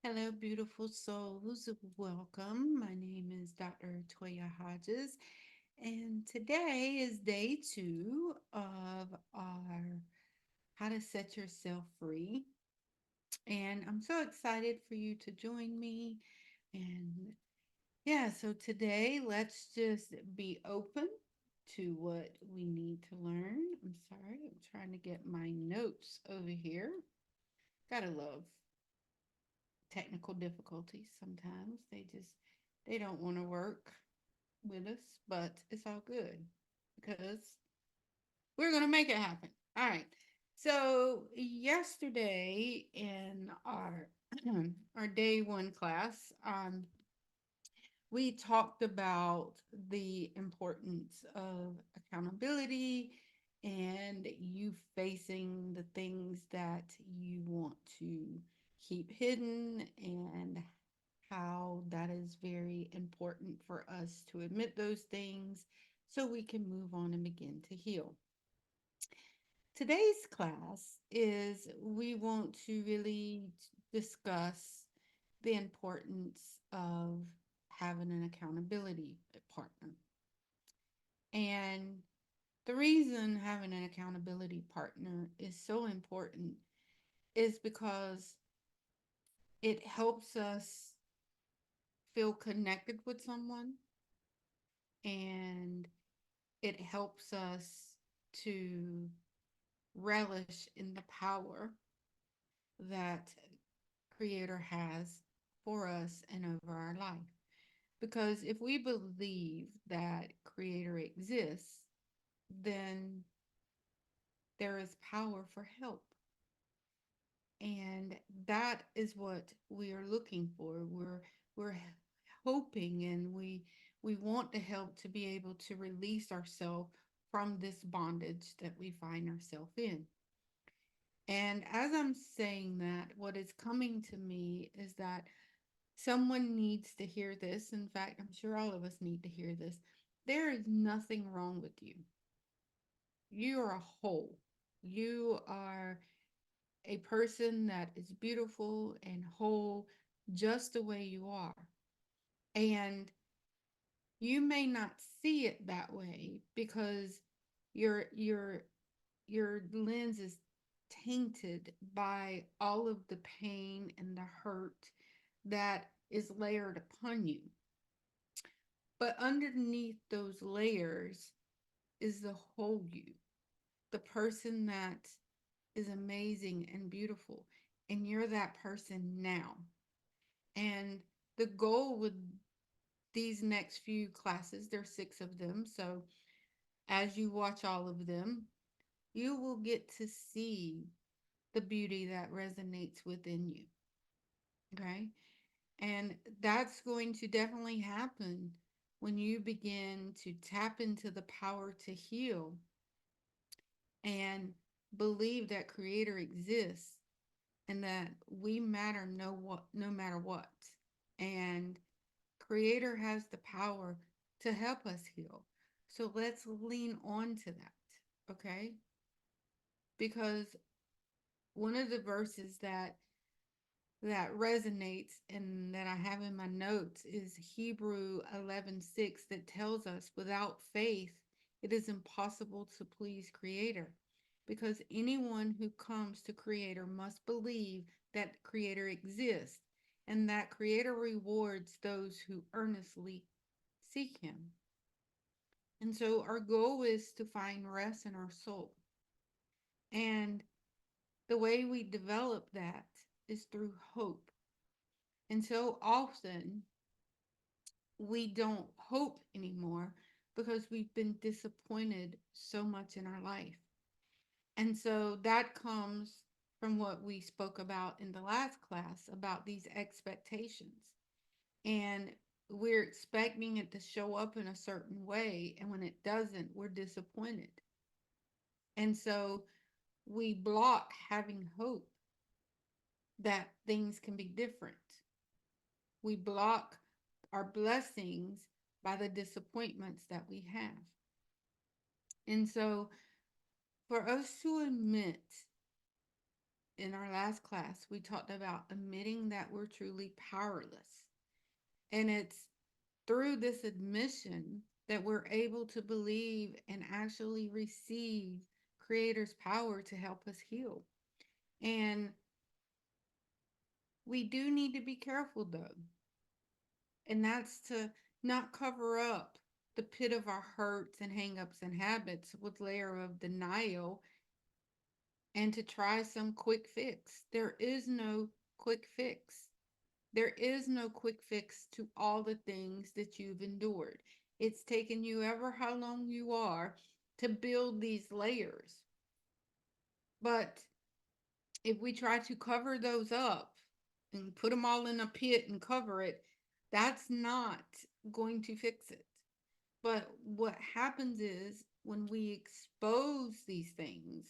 Hello, beautiful souls. Welcome. My name is Dr. Toya Hodges, and today is day two of our How to Set Yourself Free. And I'm so excited for you to join me. And yeah, so today let's just be open to what we need to learn. I'm sorry, I'm trying to get my notes over here. Gotta love technical difficulties sometimes. They don't want to work with us, but it's all good because we're going to make it happen. All right. So, yesterday in our our day 1 class, we talked about the importance of accountability and you facing the things that you want to keep hidden and how that is very important for us to admit those things so we can move on and begin to heal. Today's class is we want to really discuss the importance of having an accountability partner. And the reason having an accountability partner is so important is because it helps us feel connected with someone and it helps us to relish in the power that Creator has for us and over our life. Because if we believe that Creator exists, then there is power for help. And that is what we are looking for. We're hoping and we want the help to be able to release ourselves from this bondage that we find ourselves in. And as I'm saying that, what is coming to me is that someone needs to hear this. In fact, I'm sure all of us need to hear this. There is nothing wrong with you. You are a whole. You are a person that is beautiful and whole just the way you are. And you may not see it that way because your your your lens is tainted by all of the pain and the hurt that is layered upon you. But underneath those layers is the whole you, the person that is amazing and beautiful. And you're that person now. And the goal with these next few classes, there's 6 of them. So as you watch all of them, you will get to see the beauty that resonates within you. Okay. And that's going to definitely happen when you begin to tap into the power to heal and believe that Creator exists and that we matter no matter what. And Creator has the power to help us heal. So let's lean on to that, okay? Because one of the verses that resonates and that I have in my notes is Hebrew 11:6 that tells us without faith it is impossible to please Creator because anyone who comes to Creator must believe that Creator exists and that Creator rewards those who earnestly seek Him. And so our goal is to find rest in our soul. And the way we develop that is through hope. And so often we don't hope anymore because we've been disappointed so much in our life. And so that comes from what we spoke about in the last class about these expectations. And we're expecting it to show up in a certain way. And when it doesn't, we're disappointed. And so we block having hope that things can be different. We block our blessings by the disappointments that we have. And so for us to admit in our last class, we talked about admitting that we're truly powerless. And it's through this admission that we're able to believe and actually receive Creator's power to help us heal. And we do need to be careful though, and that's to not cover up the pit of our hurts and hangups and habits with layer of denial and to try some quick fix. There is no quick fix. There is no quick fix to all the things that you've endured. It's taken you ever how long you are to build these layers. But if we try to cover those up and put them all in a pit and cover it, that's not going to fix it. But what happens is when we expose these things,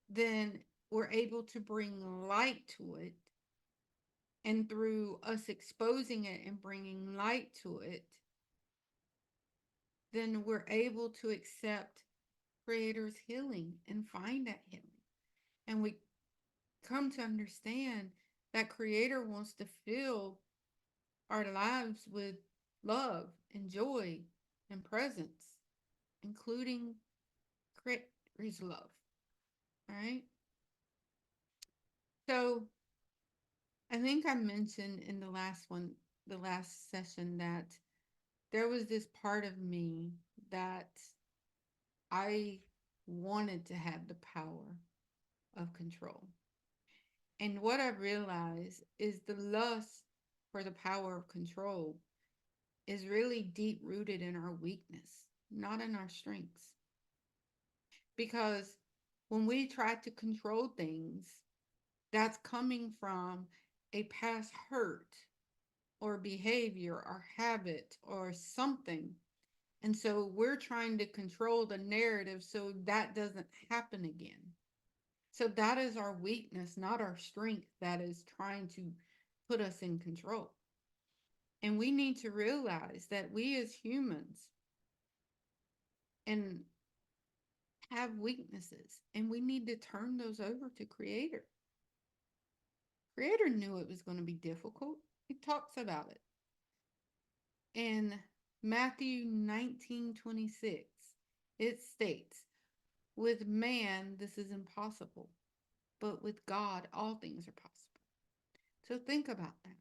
then we're able to bring light to it. And through us exposing it and bringing light to it, then we're able to accept Creator's healing and find that healing. And we come to understand that Creator wants to fill our lives with love and joy and presence, including Creator's love. All right. So I think I mentioned in the last session, that there was this part of me that I wanted to have the power of control. And what I realized is the lust for the power of control is really deep rooted in our weakness, not in our strengths. Because when we try to control things, that's coming from a past hurt or behavior or habit or something. And so we're trying to control the narrative so that doesn't happen again. So that is our weakness, not our strength, that is trying to put us in control. And we need to realize that we as humans and have weaknesses, and we need to turn those over to Creator. Creator knew it was going to be difficult. He talks about it. In Matthew 19:26, it states, with man this is impossible, but with God all things are possible. So think about that.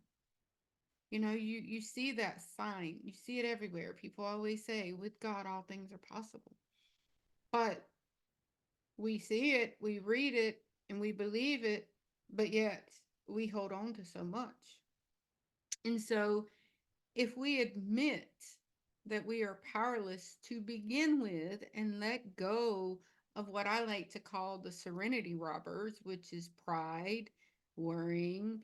You see that sign, you see it everywhere. People always say, with God all things are possible. But we see it, we read it, and we believe it, but yet we hold on to so much. And so if we admit that we are powerless to begin with and let go of what I like to call the serenity robbers, which is pride, worrying,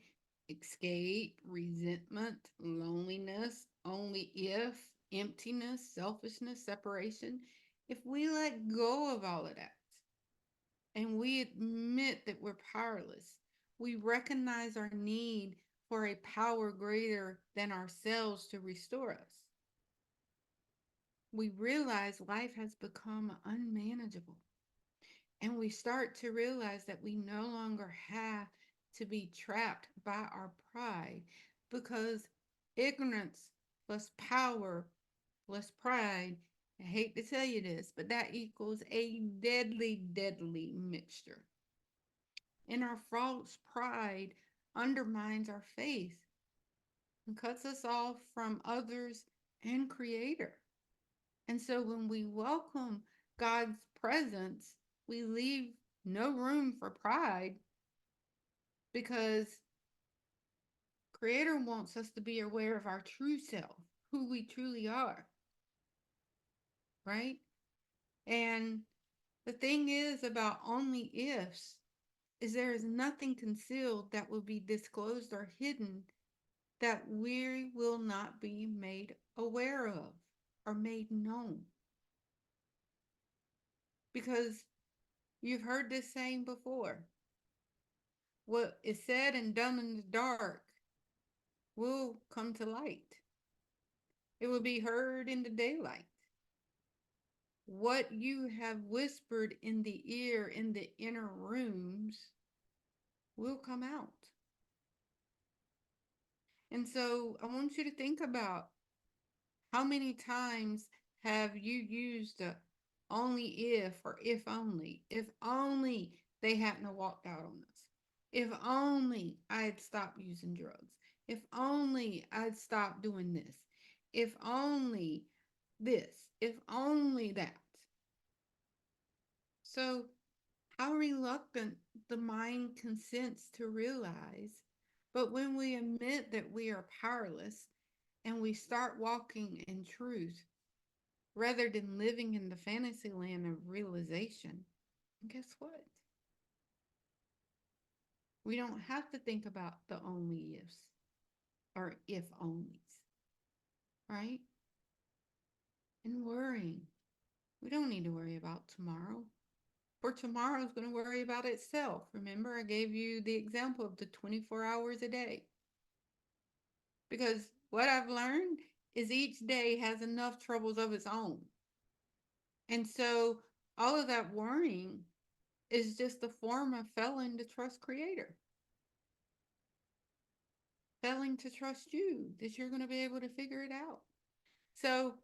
escape, resentment, loneliness, only if, emptiness, selfishness, separation, if we let go of all of that and we admit that we're powerless, we recognize our need for a power greater than ourselves to restore us. We realize life has become unmanageable. And we start to realize that we no longer have to be trapped by our pride, because ignorance plus power plus pride, I hate to tell you this, but that equals a deadly, deadly mixture. And our false pride undermines our faith and cuts us off from others and Creator. And so when we welcome God's presence, we leave no room for pride, because Creator wants us to be aware of our true self, who we truly are, right? And the thing is about only ifs is there is nothing concealed that will be disclosed or hidden that we will not be made aware of or made known. Because you've heard this saying before, what is said and done in the dark will come to light. It will be heard in the daylight. What you have whispered in the ear in the inner rooms will come out. And so I want you to think about how many times have you used the only if or if only they hadn't walked out on us. If only I had stopped using drugs. If only I'd stopped doing this. If only this. If only that. So, how reluctant the mind consents to realize, but when we admit that we are powerless and we start walking in truth rather than living in the fantasy land of realization, guess what? We don't have to think about the only ifs or if onlys, right? And worrying. We don't need to worry about tomorrow. For tomorrow is going to worry about itself. Remember, I gave you the example of the 24 hours a day. Because what I've learned is each day has enough troubles of its own. And so all of that worrying is just a form of failing to trust Creator, failing to trust you that you're going to be able to figure it out. So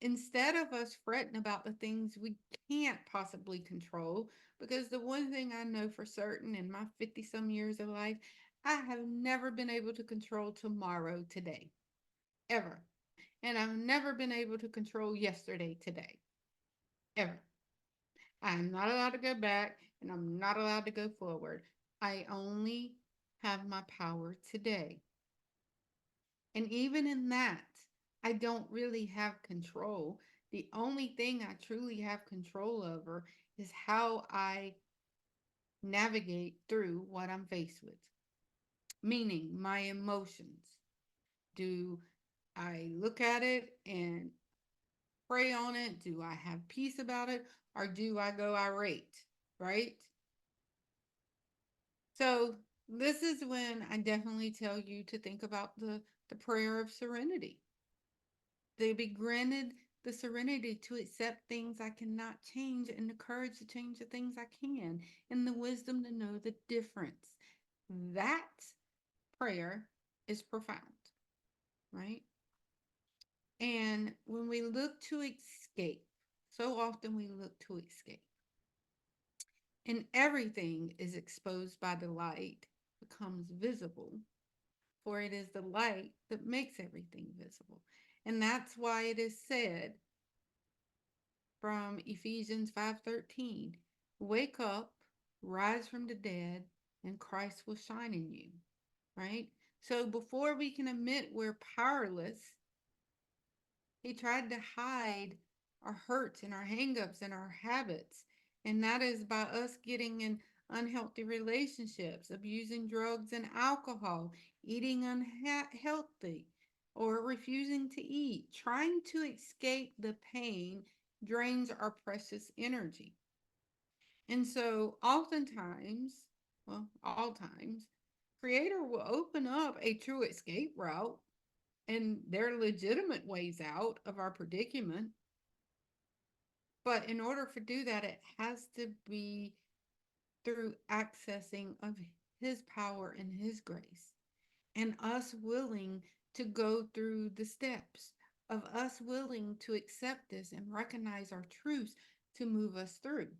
instead of us fretting about the things we can't possibly control, because the one thing I know for certain in my 50 some years of life, I have never been able to control tomorrow today, ever. And I've never been able to control yesterday today, ever. I'm not allowed to go back and I'm not allowed to go forward. I only have my power today. And even in that, I don't really have control. The only thing I truly have control over is how I navigate through what I'm faced with, meaning my emotions. Do I look at it and pray on it? Do I have peace about it? Or do I go irate? Right? So, this is when I definitely tell you to think about the prayer of serenity. They be granted the serenity to accept things I cannot change and the courage to change the things I can and the wisdom to know the difference. That prayer is profound, right? And when we look to escape, so often we look to escape, and everything is exposed by the light, becomes visible, for it is the light that makes everything visible. And that's why it is said from Ephesians 5:13, wake up, rise from the dead, and Christ will shine in you, right? So before we can admit we're powerless, he tried to hide our hurts and our hangups and our habits. And that is by us getting in unhealthy relationships, abusing drugs and alcohol, eating unhealthy, or refusing to eat. Trying to escape the pain drains our precious energy. And so, oftentimes, well, all times, Creator will open up a true escape route and there are legitimate ways out of our predicament. But in order to do that, it has to be through accessing of his power and his grace and us willing to go through the steps of us willing to accept this and recognize our truths to move us through.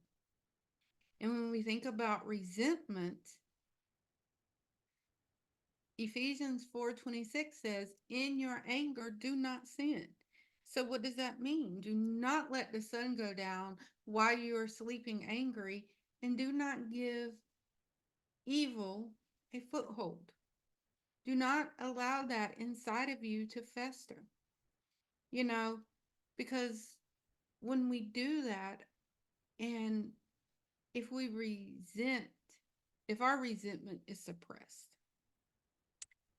And when we think about resentment, Ephesians 4:26 says, "In your anger do not sin." So what does that mean? Do not let the sun go down while you are sleeping angry, and do not give evil a foothold. Do not allow that inside of you to fester. You know, because when we do that, and if we resent, if our resentment is suppressed,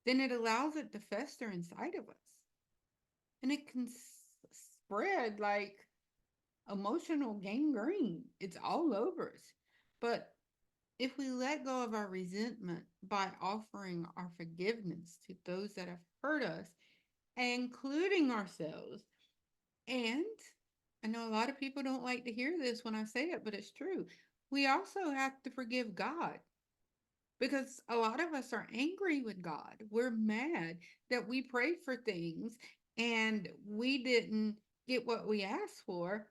then it allows it to fester inside of us. And it can spread like emotional gangrene. It's all over us. But if we let go of our resentment by offering our forgiveness to those that have hurt us, including ourselves, and I know a lot of people don't like to hear this when I say it, but it's true. We also have to forgive God because a lot of us are angry with God. We're mad that we prayed for things and we didn't get what we asked for,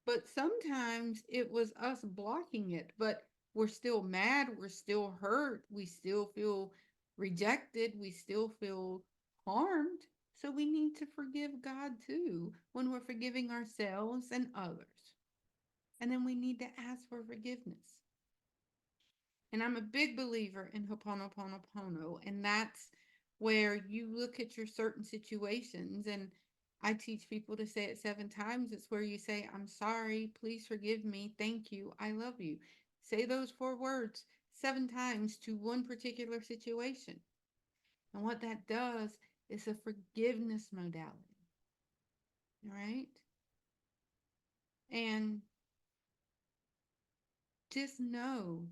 but sometimes it was us blocking it. But we're still mad, we're still hurt, we still feel rejected, we still feel harmed. So we need to forgive God too when we're forgiving ourselves and others. And then we need to ask for forgiveness. And I'm a big believer in Ho'oponopono, and that's where you look at your certain situations. And I teach people to say it 7 times. It's where you say, I'm sorry, please forgive me, thank you, I love you. Say those 4 words 7 times to one particular situation. And what that does is a forgiveness modality. All right. And just know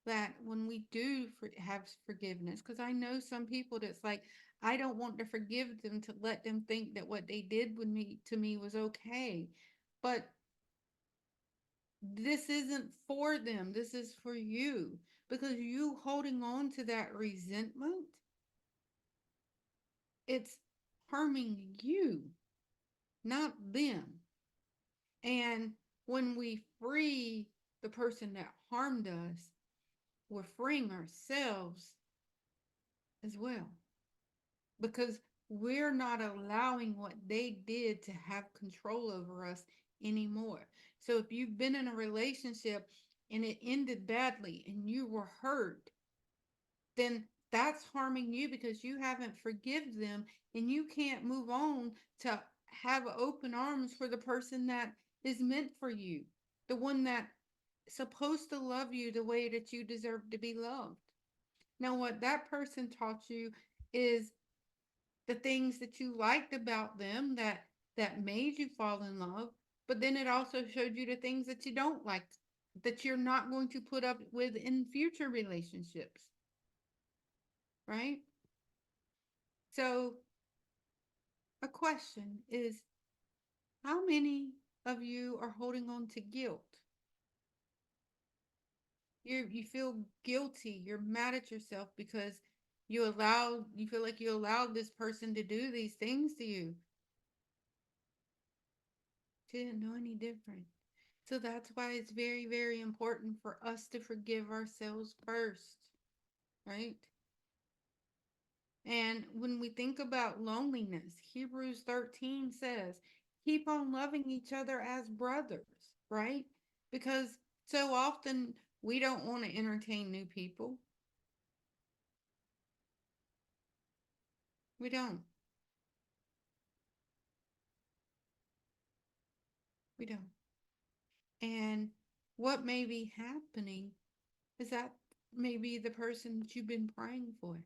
that when we do have forgiveness, because I know some people that's like, I don't want to forgive them to let them think that what they did with me to me was okay. But this isn't for them. This is for you. Because you holding on to that resentment, it's harming you, not them. And when we free the person that harmed us, we're freeing ourselves as well. Because we're not allowing what they did to have control over us anymore. So if you've been in a relationship and it ended badly and you were hurt, then that's harming you because you haven't forgive them and you can't move on to have open arms for the person that is meant for you, the one that's supposed to love you the way that you deserve to be loved. Now, what that person taught you is the things that you liked about them that made you fall in love, but then it also showed you the things that you don't like, that you're not going to put up with in future relationships, right? So a question is, how many of you are holding on to guilt? You feel guilty, you're mad at yourself because you feel like you allowed this person to do these things to you. She didn't know any different. So that's why it's very, very important for us to forgive ourselves first, right? And when we think about loneliness, Hebrews 13 says, keep on loving each other as brothers, right? Because so often we don't want to entertain new people. We don't. We don't. And what may be happening is that maybe the person that you've been praying for.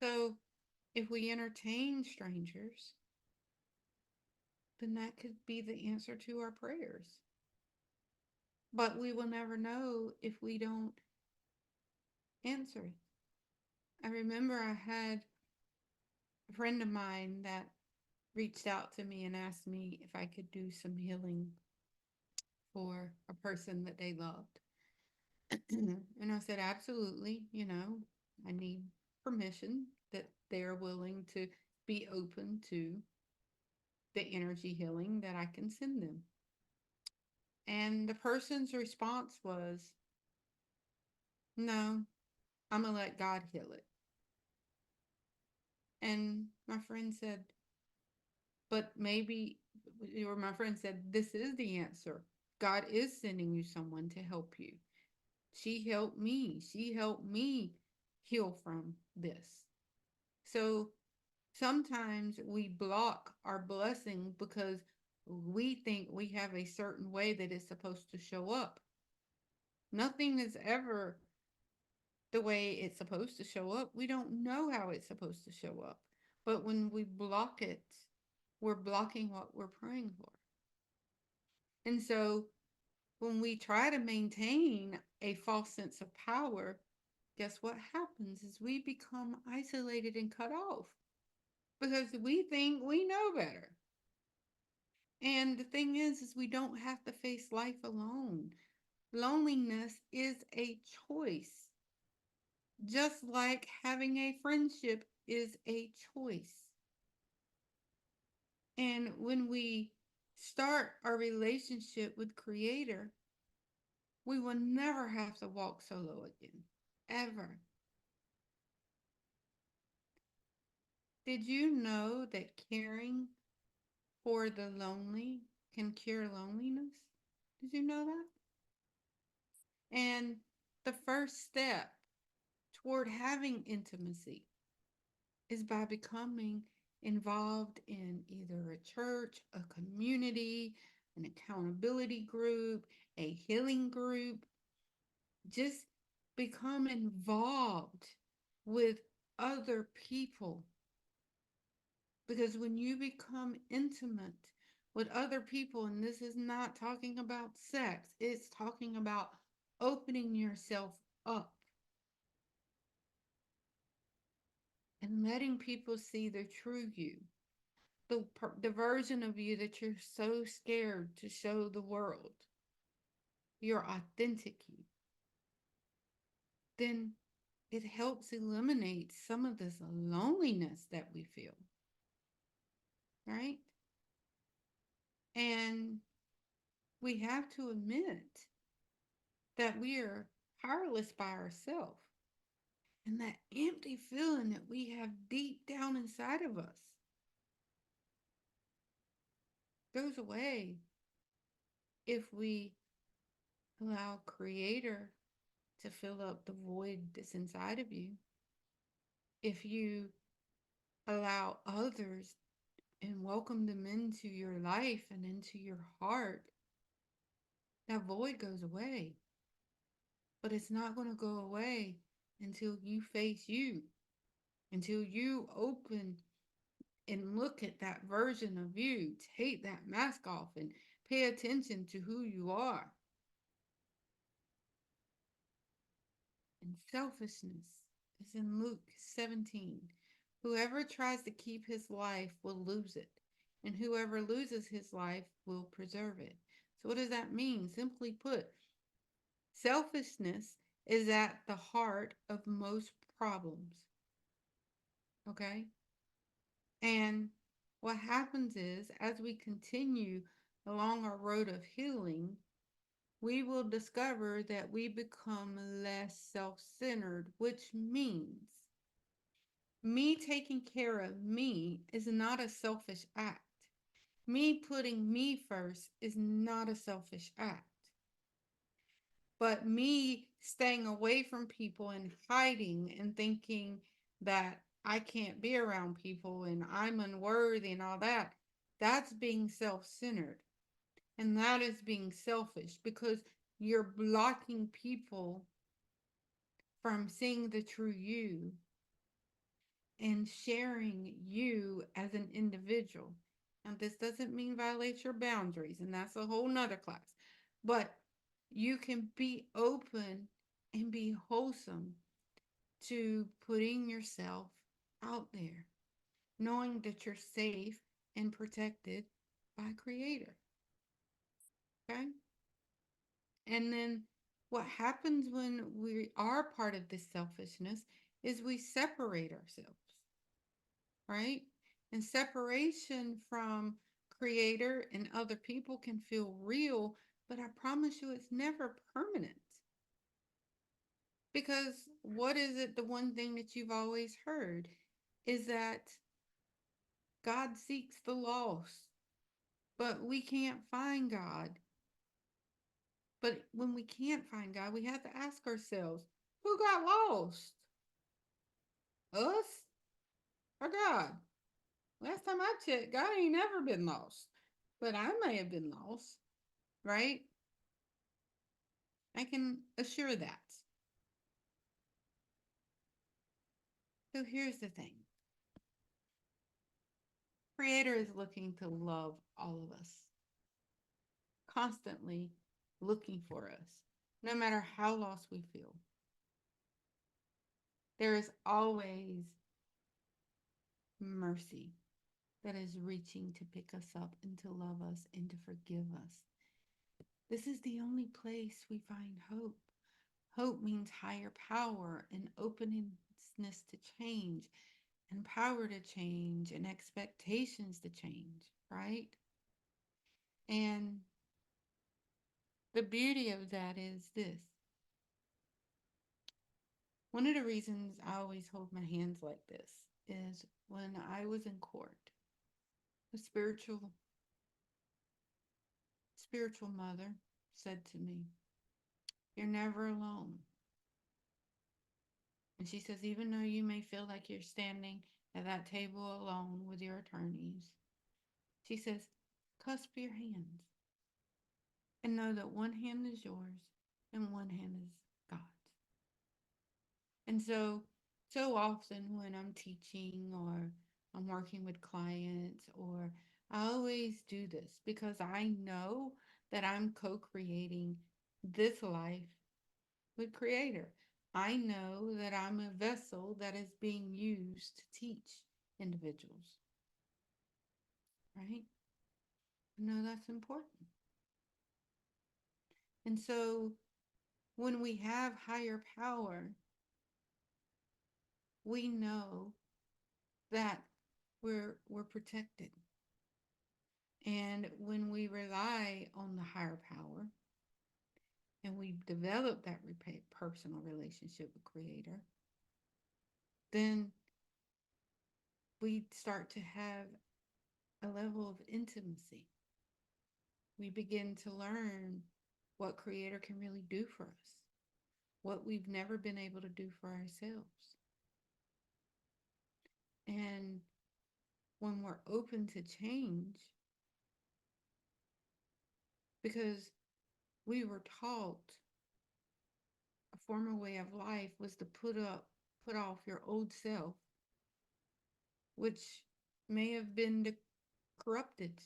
So if we entertain strangers, then that could be the answer to our prayers. But we will never know if we don't answer it. I remember I had a friend of mine that reached out to me and asked me if I could do some healing for a person that they loved. And I said, absolutely, I need permission that they're willing to be open to the energy healing that I can send them. And the person's response was, no, I'm going to let God heal it. And my friend said, but maybe, or my friend said, this is the answer. God is sending you someone to help you. She helped me. She helped me heal from this. So sometimes we block our blessing because we think we have a certain way that it's supposed to show up. Nothing is ever the way it's supposed to show up. We don't know how it's supposed to show up. But when we block it, we're blocking what we're praying for. And so when we try to maintain a false sense of power, guess what happens is we become isolated and cut off because we think we know better. And the thing is we don't have to face life alone. Loneliness is a choice, just like having a friendship is a choice. And when we start our relationship with Creator, we will never have to walk solo again, ever. Did you know that caring for the lonely can cure loneliness? Did you know that? And the first step toward having intimacy is by becoming involved in either a church, a community, an accountability group, a healing group. Just become involved with other people. Because when you become intimate with other people, and this is not talking about sex, it's talking about opening yourself up and letting people see the true you, the version of you that you're so scared to show the world, your authentic you, then it helps eliminate some of this loneliness that we feel, right? And we have to admit that we are powerless by ourselves. And that empty feeling that we have deep down inside of us goes away if we allow Creator to fill up the void that's inside of you. If you allow others and welcome them into your life and into your heart, that void goes away. But it's not going to go away until you face you, until you open and look at that version of you, take that mask off and pay attention to who you are. And selfishness is in Luke 17. Whoever tries to keep his life will lose it, and whoever loses his life will preserve it. So, what does that mean? Simply put, selfishness is at the heart of most problems. Okay? And what happens is, as we continue along our road of healing, we will discover that we become less self centered, which means me taking care of me is not a selfish act. Me putting me first is not a selfish act. But me staying away from people and hiding and thinking that I can't be around people and I'm unworthy and all that, that's being self centered. And that is being selfish because you're blocking people from seeing the true you and sharing you as an individual. And this doesn't mean violate your boundaries, and that's a whole nother class. But you can be open and be wholesome to putting yourself out there, knowing that you're safe and protected by Creator. Okay? And then what happens when we are part of this selfishness is we separate ourselves, right? And separation from Creator and other people can feel real, but I promise you it's never permanent. Because what is it, the one thing that you've always heard is that God seeks the lost, but we can't find God. But when we can't find God, we have to ask ourselves, who got lost? Us or God? Last time I checked, God ain't never been lost. But I may have been lost, right? I can assure that. So here's the thing. Creator is looking to love all of us, constantly looking for us, no matter how lost we feel. There is always mercy that is reaching to pick us up and to love us and to forgive us. This is the only place we find hope. Hope means higher power and openness to change and power to change and expectations to change, right? And the beauty of that is this. One of the reasons I always hold my hands like this is when I was in court, a spiritual mother said to me, "You're never alone." And she says, even though you may feel like you're standing at that table alone with your attorneys, she says, cusp your hands and know that one hand is yours and one hand is God's. And so often when I'm teaching or I'm working with clients, or I always do this because I know that I'm co-creating this life with Creator. I know that I'm a vessel that is being used to teach individuals, right? I know that's important. And so when we have higher power, we know that we're protected. And when we rely on the higher power and we develop that personal relationship with Creator, then we start to have a level of intimacy. We begin to learn what Creator can really do for us, what we've never been able to do for ourselves. And when we're open to change, because we were taught a former way of life was to put off your old self, which may have been corrupted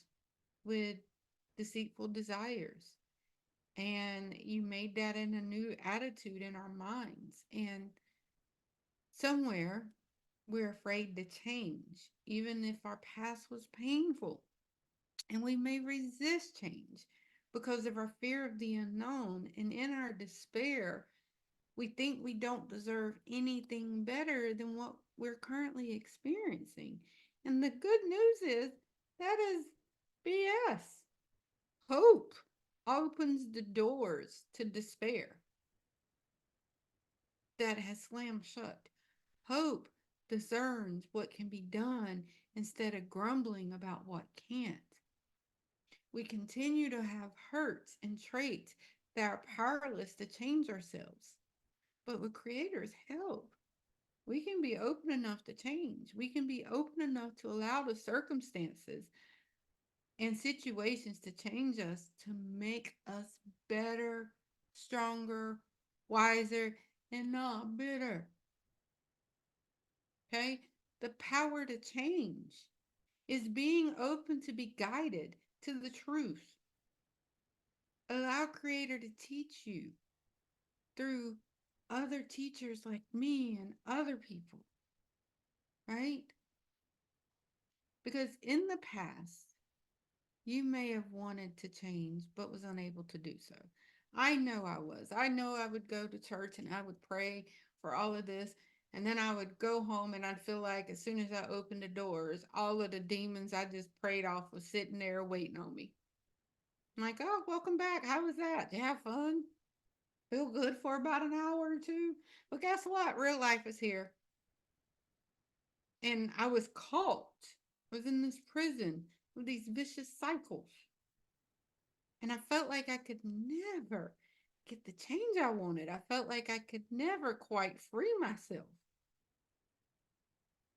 with deceitful desires. And you made that in a new attitude in our minds. And somewhere we're afraid to change, even if our past was painful. And we may resist change because of our fear of the unknown. And in our despair, we think we don't deserve anything better than what we're currently experiencing. And the good news is that is BS. Hope opens the doors to despair that has slammed shut. Hope discerns what can be done instead of grumbling about what can't. We continue to have hurts and traits that are powerless to change ourselves. But with Creator's help, we can be open enough to change. We can be open enough to allow the circumstances and situations to change us to make us better, stronger, wiser, and not bitter. Okay? The power to change is being open to be guided to the truth. Allow Creator to teach you through other teachers like me and other people, right? Because in the past, you may have wanted to change but was unable to do so. I know I was. I know I would go to church and I would pray for all of this. And then I would go home and I'd feel like as soon as I opened the doors, all of the demons I just prayed off was sitting there waiting on me. I'm like, oh, welcome back. How was that? Did you have fun? Feel good for about an hour or two? But guess what? Real life is here. And I was caught. I was in this prison with these vicious cycles. And I felt like I could never get the change I wanted. I felt like I could never quite free myself.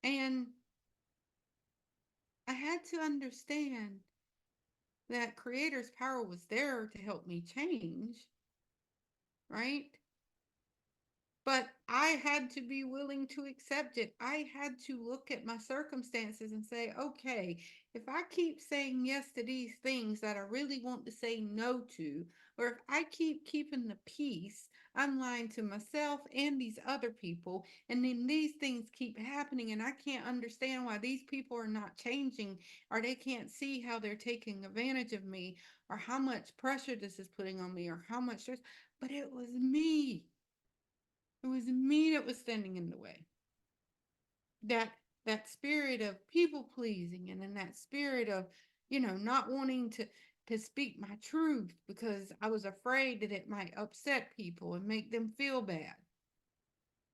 And I had to understand that Creator's power was there to help me change, right? But I had to be willing to accept it. I had to look at my circumstances and say, okay, if I keep saying yes to these things that I really want to say no to, or if I keep keeping the peace I'm lying to myself and these other people. And then these things keep happening, and I can't understand why these people are not changing, or they can't see how they're taking advantage of me, or how much pressure this is putting on me, or how much stress. But it was me. It was me that was standing in the way. That that spirit of people pleasing, and then that spirit of, not wanting to speak my truth because I was afraid that it might upset people and make them feel bad.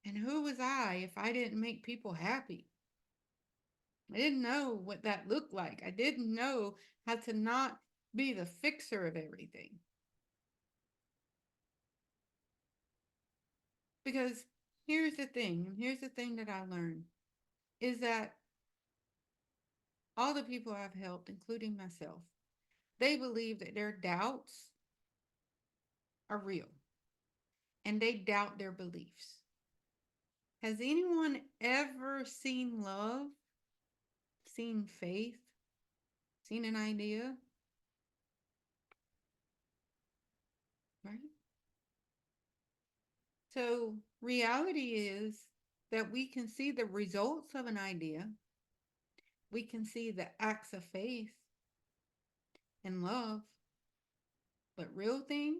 And who was I if I didn't make people happy? I didn't know what that looked like. I didn't know how to not be the fixer of everything. Because here's the thing, and here's the thing that I learned is that all the people I've helped, including myself, they believe that their doubts are real and they doubt their beliefs. Has anyone ever seen love, seen faith, seen an idea? Right? So, reality is that we can see the results of an idea, we can see the acts of faith and love, but real things,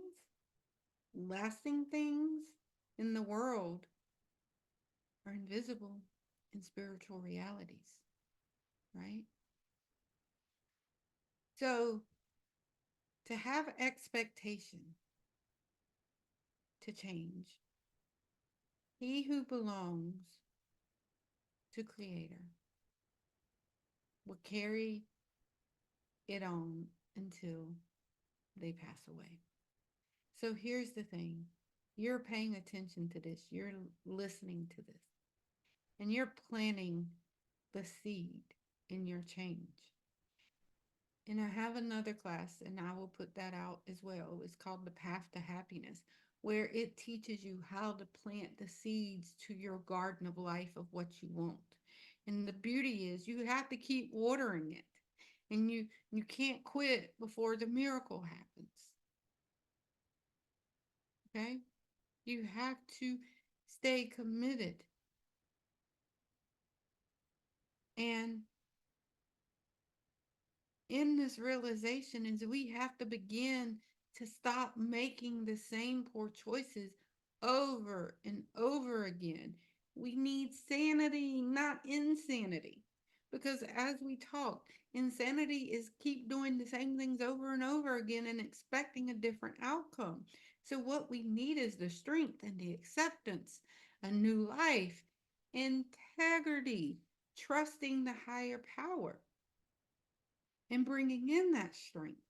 lasting things in the world are invisible in spiritual realities, right? So, to have expectation to change, he who belongs to Creator will carry it on until they pass away. So here's the thing, you're paying attention to this, you're listening to this, and you're planting the seed in your change. And I have another class, and I will put that out as well. It's called The Path to Happiness, where it teaches you how to plant the seeds to your garden of life of what you want. And the beauty is you have to keep watering it. And you can't quit before the miracle happens. Okay? You have to stay committed. And in this realization is we have to begin to stop making the same poor choices over and over again. We need sanity, not insanity. Because as we talk, insanity is keep doing the same things over and over again and expecting a different outcome. So, what we need is the strength and the acceptance, a new life, integrity, trusting the higher power and bringing in that strength,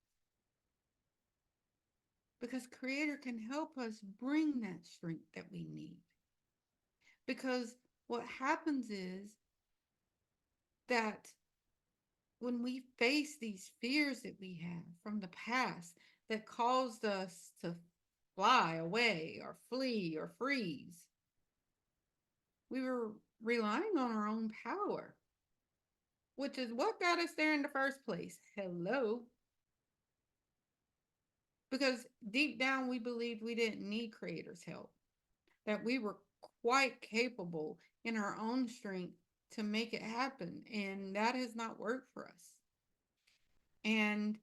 because Creator can help us bring that strength that we need. Because what happens is that when we face these fears that we have from the past that caused us to fly away or flee or freeze, we were relying on our own power, which is what got us there in the first place. Hello. Because deep down we believed we didn't need Creator's help, that we were quite capable in our own strength to make it happen. And that has not worked for us. And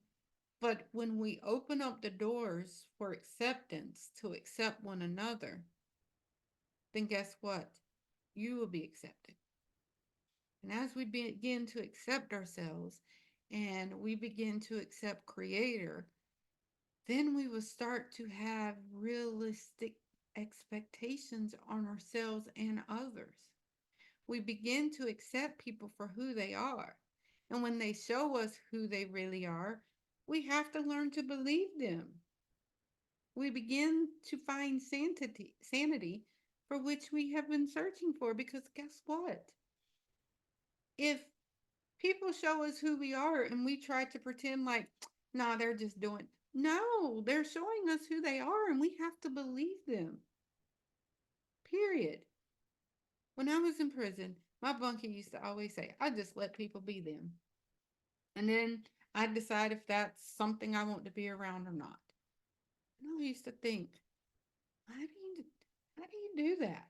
but when we open up the doors for acceptance to accept one another, then guess what? You will be accepted. And as we begin to accept ourselves and we begin to accept Creator, then we will start to have realistic expectations on ourselves and others. We begin to accept people for who they are. And when they show us who they really are, we have to learn to believe them. We begin to find sanity for which we have been searching for. Because guess what? If people show us who we are and we try to pretend like, nah, they're just doing, no, they're showing us who they are and we have to believe them. Period. When I was in prison, my bunkie used to always say, I just let people be them. And then I decide if that's something I want to be around or not. And I used to think, I mean, do you do that?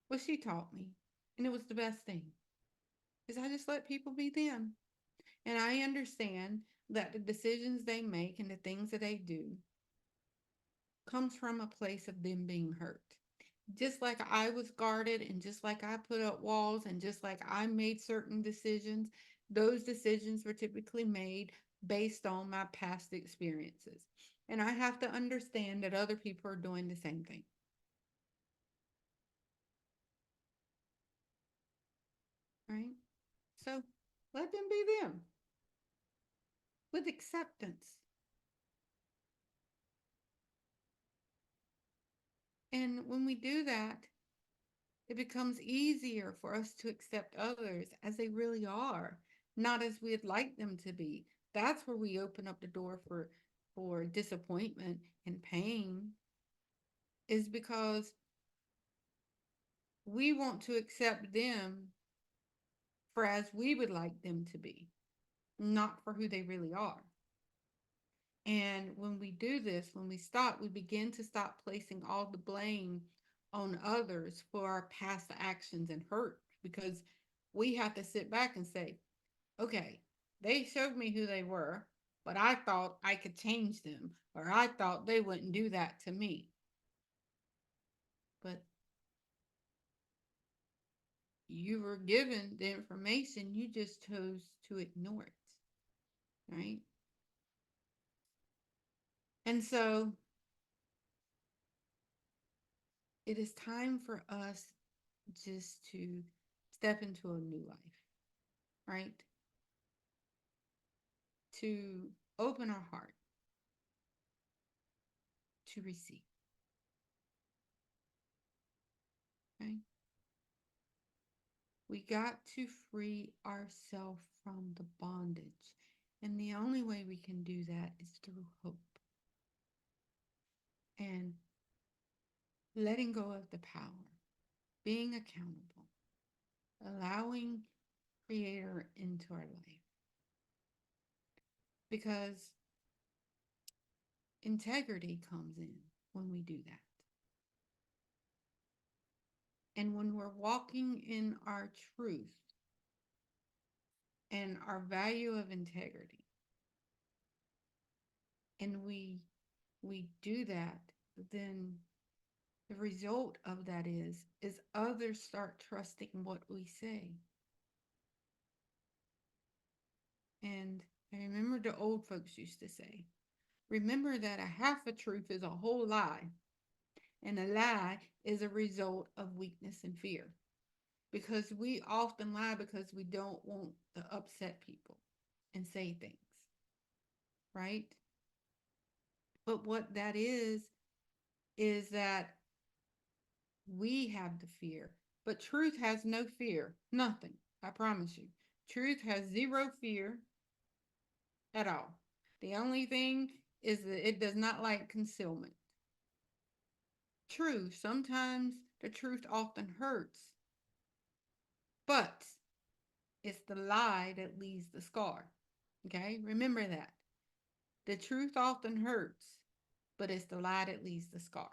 Well, she taught me. And it was the best thing. Is I just let people be them. And I understand that the decisions they make and the things that they do comes from a place of them being hurt. Just like I was guarded and just like I put up walls and just like I made certain decisions, those decisions were typically made based on my past experiences. And I have to understand that other people are doing the same thing, right? So let them be them with acceptance. And when we do that, it becomes easier for us to accept others as they really are, not as we'd like them to be. That's where we open up the door for disappointment and pain, is because we want to accept them for as we would like them to be, not for who they really are. And when we do this, when we stop, we begin to stop placing all the blame on others for our past actions and hurt, because we have to sit back and say, okay, they showed me who they were, but I thought I could change them, or I thought they wouldn't do that to me. But you were given the information, you just chose to ignore it, right? And so it is time for us just to step into a new life, right? To open our heart to receive, right? We got to free ourselves from the bondage. And the only way we can do that is through hope and letting go of the power, being accountable, allowing Creator into our life. Because integrity comes in when we do that. And when we're walking in our truth and our value of integrity, and we do that, then the result of that is others start trusting what we say. And I remember the old folks used to say, remember that a half a truth is a whole lie, and a lie is a result of weakness and fear. Because we often lie because we don't want to upset people and say things, right? But what that is that we have the fear. But truth has no fear, nothing. I promise you. Truth has zero fear at all. The only thing is that it does not like concealment. True, sometimes the truth often hurts, but it's the lie that leaves the scar. Okay, remember that. The truth often hurts, but it's the lie that leaves the scar.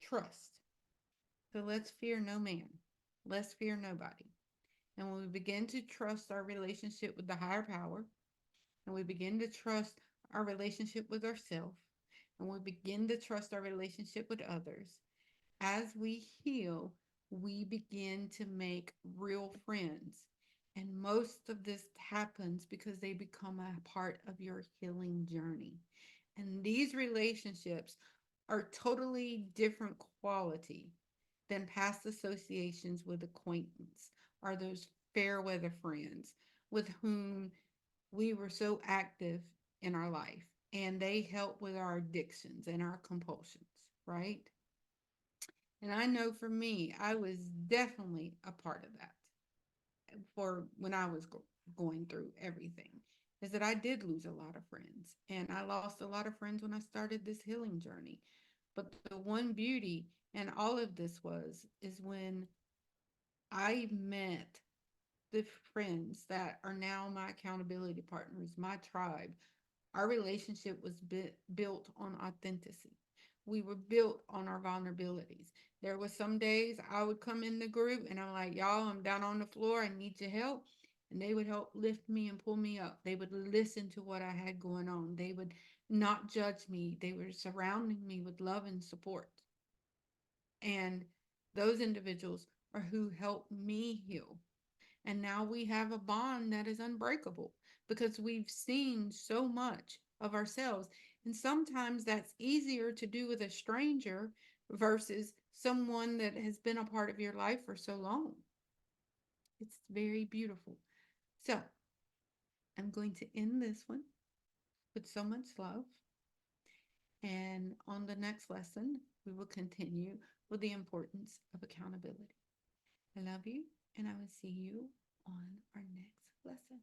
Trust. So let's fear no man. Let's fear nobody. And when we begin to trust our relationship with the higher power, and we begin to trust our relationship with ourselves, and we begin to trust our relationship with others, as we heal, we begin to make real friends. And most of this happens because they become a part of your healing journey. And these relationships are totally different quality than past associations with acquaintance or those fair weather friends with whom we were so active in our life, and they help with our addictions and our compulsions, right? And I know for me, I was definitely a part of that for when I was going through everything. Is that I did lose a lot of friends, and I lost a lot of friends when I started this healing journey. But the one beauty and all of this is when I met the friends that are now my accountability partners, my tribe. Our relationship was built on authenticity. we were built on our vulnerabilities. There was some days I would come in the group and I'm like, y'all, I'm down on the floor. I need your help. And they would help lift me and pull me up. They would listen to what I had going on. They would not judge me. They were surrounding me with love and support. And those individuals are who helped me heal. And now we have a bond that is unbreakable because we've seen so much of ourselves. And sometimes that's easier to do with a stranger versus someone that has been a part of your life for so long. It's very beautiful. So I'm going to end this one with so much love. And on the next lesson, we will continue with the importance of accountability. I love you, and I will see you on our next lesson.